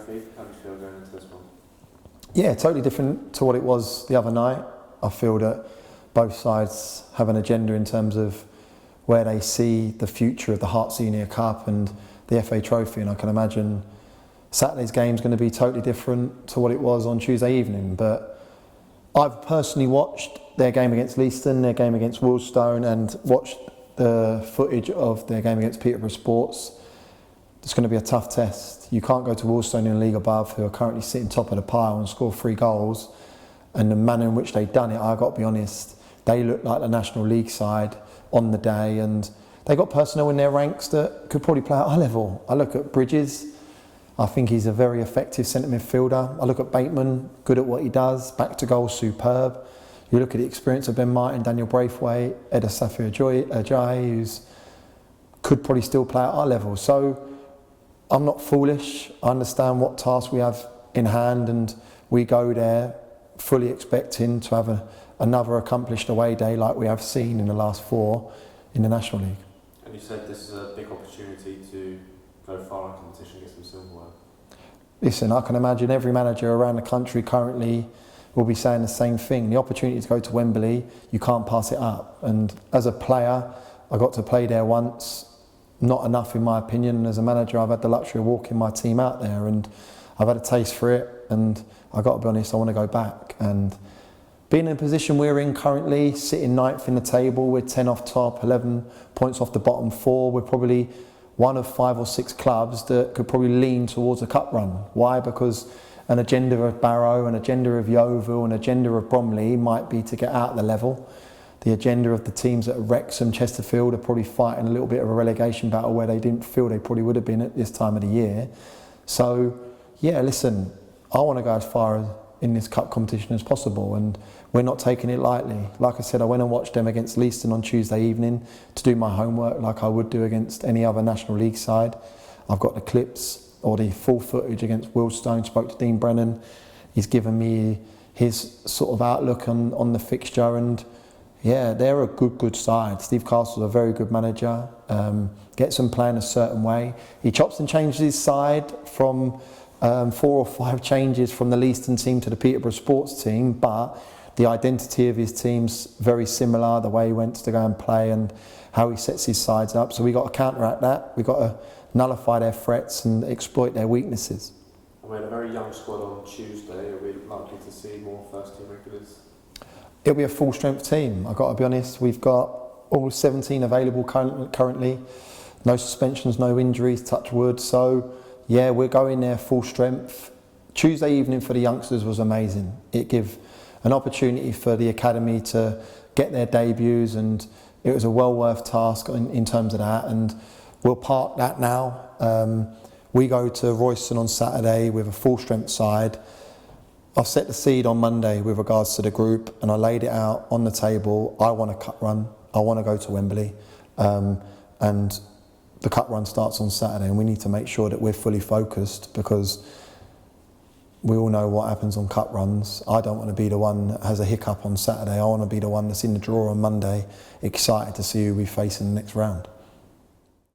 Trophy. How do you feel going into this one? Yeah, totally different to what it was the other night. I feel that both sides have an agenda in terms of where they see the future of the Hart Senior Cup and the FA Trophy, and I can imagine Saturday's game is going to be totally different to what it was on Tuesday evening. But I've personally watched their game against Leiston, their game against Willstone, and watched the footage of their game against Peterborough Sports. It's going to be a tough test. You can't go to Willstone in the league above, who are currently sitting top of the pile, and score 3 goals. And the manner in which they've done it, I've got to be honest, they look like the National League side on the day, and they got personnel in their ranks that could probably play at high level. I look at Bridges, I think he's a very effective centre midfielder. I look at Bateman, good at what he does, back to goal, superb. You look at the experience of Ben Martin, Daniel Braithwaite, Eda Safir Ajayi, who's could probably still play at our level. So I'm not foolish. I understand what task we have in hand, and we go there fully expecting to have another accomplished away day like we have seen in the last 4 in the National League. And you said this is a big opportunity to go far in competition, get some silverware. Listen, I can imagine every manager around the country currently will be saying the same thing. The opportunity to go to Wembley, you can't pass it up. And as a player, I got to play there once. Not enough in my opinion, and as a manager I've had the luxury of walking my team out there, and I've had a taste for it, and I've got to be honest, I want to go back. And being in the position we're in currently, sitting 9th in the table, we're 10 off top, 11 points off the bottom 4, we're probably one of 5 or 6 clubs that could probably lean towards a cup run. Why? Because an agenda of Barrow, an agenda of Yeovil, an agenda of Bromley might be to get out of the level. The agenda of the teams at Wrexham, Chesterfield are probably fighting a little bit of a relegation battle where they didn't feel they probably would have been at this time of the year. So, yeah, listen, I want to go as far in this cup competition as possible, and we're not taking it lightly. Like I said, I went and watched them against Leiston on Tuesday evening to do my homework like I would do against any other National League side. I've got the clips or the full footage against Willstone, spoke to Dean Brennan. He's given me his sort of outlook on the fixture, and yeah, they're a good side. Steve Castle's a very good manager, gets them playing a certain way. He chops and changes his side from 4 or 5 changes from the Leiston team to the Peterborough Sports team, but the identity of his team's very similar, the way he wants to go and play and how he sets his sides up. So we've got to counteract that. We've got to nullify their threats and exploit their weaknesses. We had a very young squad on Tuesday. Are we likely to see more first-team regulars? It'll be a full-strength team. I've got to be honest. We've got all 17 available currently. No suspensions, no injuries, touch wood. So, yeah, we're going there full strength. Tuesday evening for the youngsters was amazing. It gave an opportunity for the academy to get their debuts, and it was a well worth task in terms of that. And we'll park that now. We go to Royston on Saturday with a full-strength side. I've set the seed on Monday with regards to the group, and I laid it out on the table. I want a cup run. I want to go to Wembley. And the cup run starts on Saturday, and we need to make sure that we're fully focused, because we all know what happens on cup runs. I don't want to be the one that has a hiccup on Saturday. I want to be the one that's in the draw on Monday, excited to see who we face in the next round.